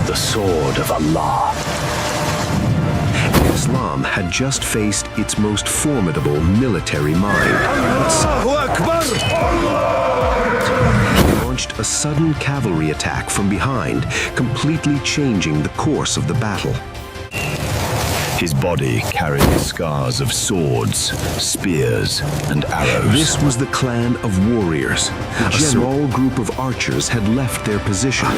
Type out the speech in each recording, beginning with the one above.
the sword of Allah. Islam had just faced its most formidable military mind. He launched a sudden cavalry attack from behind, completely changing the course of the battle. His body carried the scars of swords, spears, and arrows. This was the clan of warriors. A small group of archers had left their position.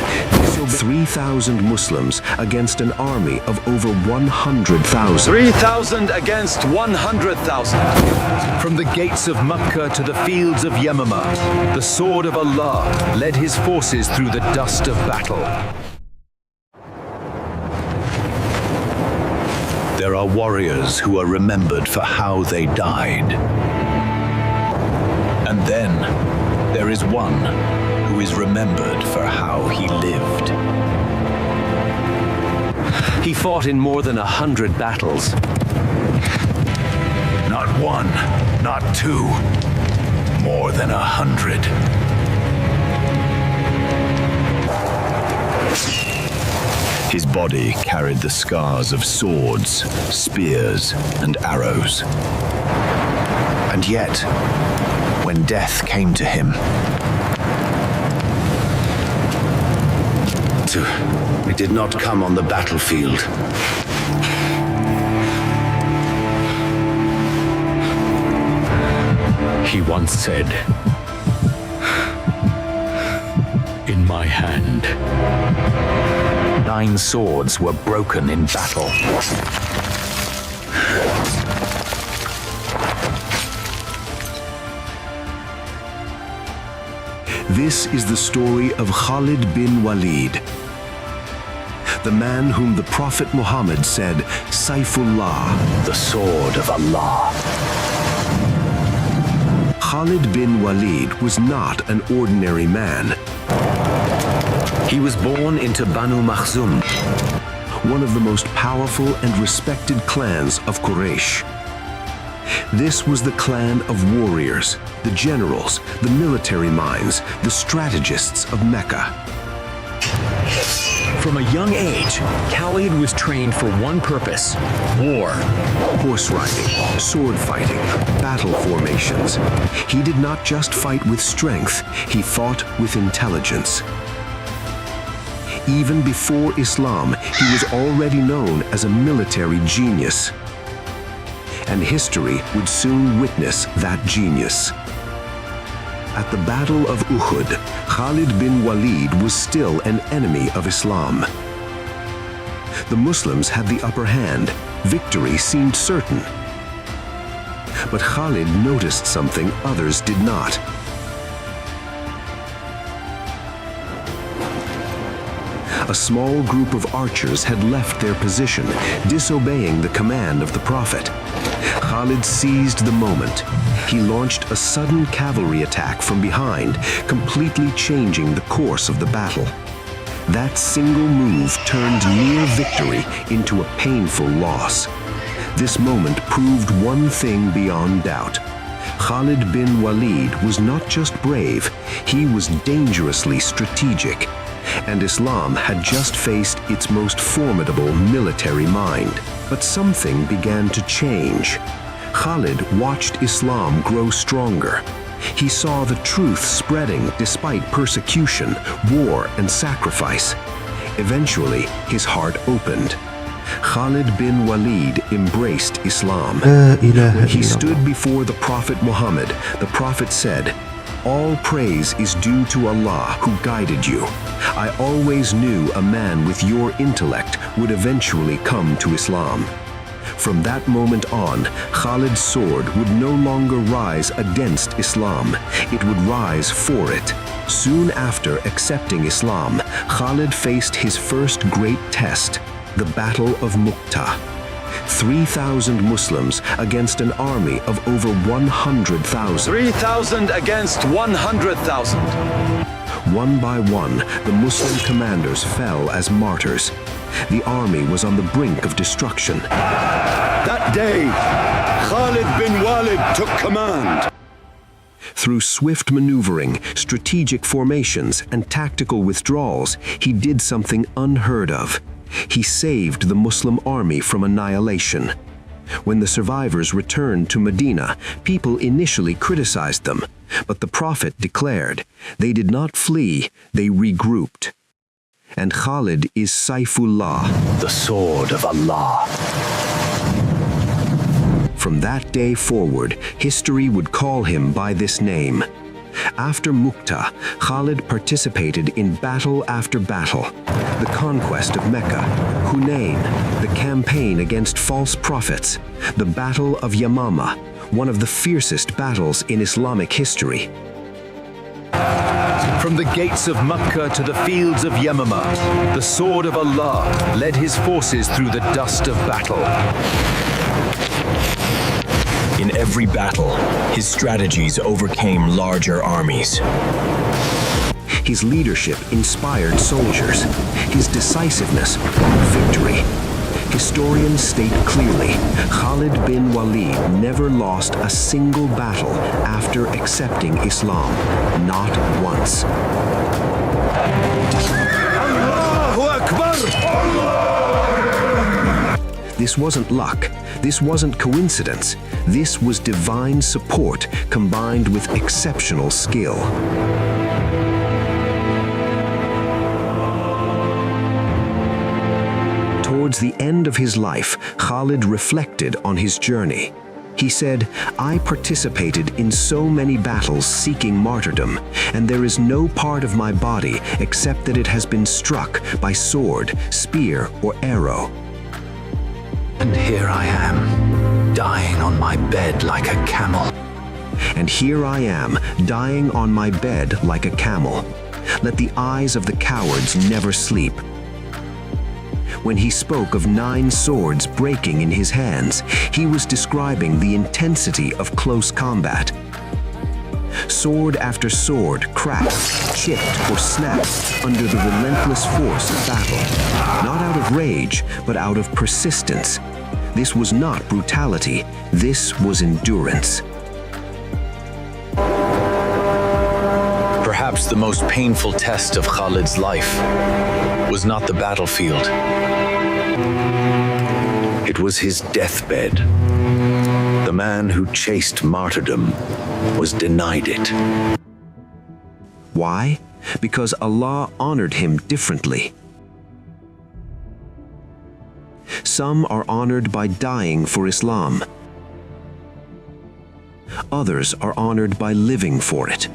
3,000 Muslims against an army of over 100,000. 3,000 against 100,000. From the gates of Mecca to the fields of Yamama, the sword of Allah led his forces through the dust of battle. There are warriors who are remembered for how they died. And then there is one who is remembered for how he lived. He fought in more than 100 battles. Not one, not two, more than 100. His body carried the scars of swords, spears, and arrows. And yet, when death came to him, We did not come on the battlefield. He once said, "In my hand." 9 swords were broken in battle. This is the story of Khalid bin Walid, the man whom the Prophet Muhammad said, Saifullah, The sword of Allah. Khalid bin Walid was not an ordinary man. He was born into Banu Makhzum, one of the most powerful and respected clans of Quraysh. This was the clan of warriors, the generals, the military minds, the strategists of Mecca. From a young age, Khalid was trained for one purpose: war. Horse riding, sword fighting, battle formations. He did not just fight with strength, he fought with intelligence. Even before Islam, he was already known as a military genius. And history would soon witness that genius. At the Battle of Uhud, Khalid bin Walid was still an enemy of Islam. The Muslims had the upper hand. Victory seemed certain. But Khalid noticed something others did not. A small group of archers had left their position, disobeying the command of the Prophet. Khalid seized the moment. He launched a sudden cavalry attack from behind, completely changing the course of the battle. That single move turned near victory into a painful loss. This moment proved one thing beyond doubt. Khalid bin Walid was not just brave, he was dangerously strategic. And Islam had just faced its most formidable military mind. But something began to change. Khalid watched Islam grow stronger. He saw the truth spreading despite persecution, war, and sacrifice. Eventually, his heart opened. Khalid bin Walid embraced Islam. When he stood before the Prophet Muhammad, the Prophet said, "All praise is due to Allah who guided you. I always knew a man with your intellect would eventually come to Islam." From that moment on, Khalid's sword would no longer rise against Islam. It would rise for it. Soon after accepting Islam, Khalid faced his first great test, the Battle of Mu'tah. 3,000 Muslims against an army of over 100,000. 3,000 against 100,000. One by one, the Muslim commanders fell as martyrs. The army was on the brink of destruction. That day, Khalid bin Walid took command. Through swift maneuvering, strategic formations, and tactical withdrawals, he did something unheard of. He saved the Muslim army from annihilation. When the survivors returned to Medina, people initially criticized them, but the Prophet declared, they did not flee, they regrouped. And Khalid is Saifullah, The sword of Allah. From that day forward, history would call him by this name. After Mu'tah, Khalid participated in battle after battle. The conquest of Mecca, Hunain, the campaign against false prophets, the Battle of Yamama, one of the fiercest battles in Islamic history. From the gates of Mecca to the fields of Yamama, the sword of Allah led his forces through the dust of battle. In every battle, his strategies overcame larger armies. His leadership inspired soldiers. His decisiveness brought victory. Historians state clearly, Khalid bin Walid never lost a single battle after accepting Islam, not once. Allahu Akbar! This wasn't luck. This wasn't coincidence. This was divine support combined with exceptional skill. Towards the end of his life, Khalid reflected on his journey. He said, I participated in so many battles seeking martyrdom, and there is no part of my body except that it has been struck by sword, spear, or arrow. And here I am, dying on my bed like a camel. And here I am, dying on my bed like a camel. Let the eyes of the cowards never sleep. When he spoke of 9 swords breaking in his hands, he was describing the intensity of close combat. Sword after sword cracked, chipped, or snapped under the relentless force of battle. Not out of rage, but out of persistence. This was not brutality, this was endurance. Perhaps the most painful test of Khalid's life was not the battlefield. It was his deathbed. The man who chased martyrdom was denied it. Why? Because Allah honored him differently. Some are honored by dying for Islam. Others are honored by living for it.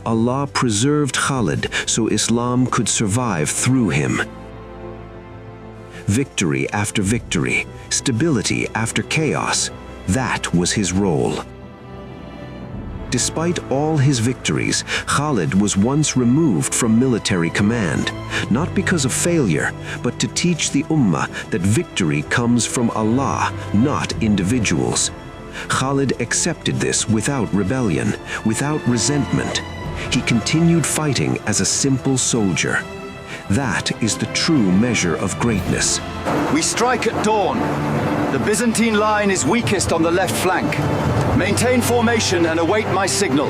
Allah preserved Khalid so Islam could survive through him. Victory after victory, stability after chaos, that was his role. Despite all his victories, Khalid was once removed from military command, not because of failure, but to teach the Ummah that victory comes from Allah, not individuals. Khalid accepted this without rebellion, without resentment. He continued fighting as a simple soldier. That is the true measure of greatness. We strike at dawn. The Byzantine line is weakest on the left flank. Maintain formation and await my signal.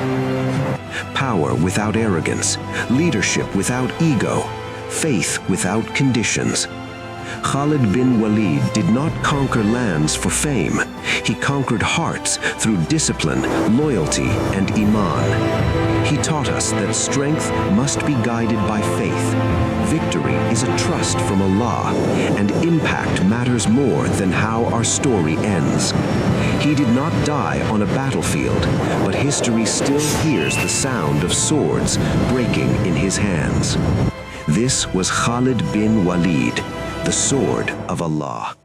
Power without arrogance, leadership without ego, faith without conditions. Khalid bin Walid did not conquer lands for fame. He conquered hearts through discipline, loyalty, and iman. He taught us that strength must be guided by faith. Victory is a trust from Allah, and impact matters more than how our story ends. He did not die on a battlefield, but history still hears the sound of swords breaking in his hands. This was Khalid bin Walid, the sword of Allah.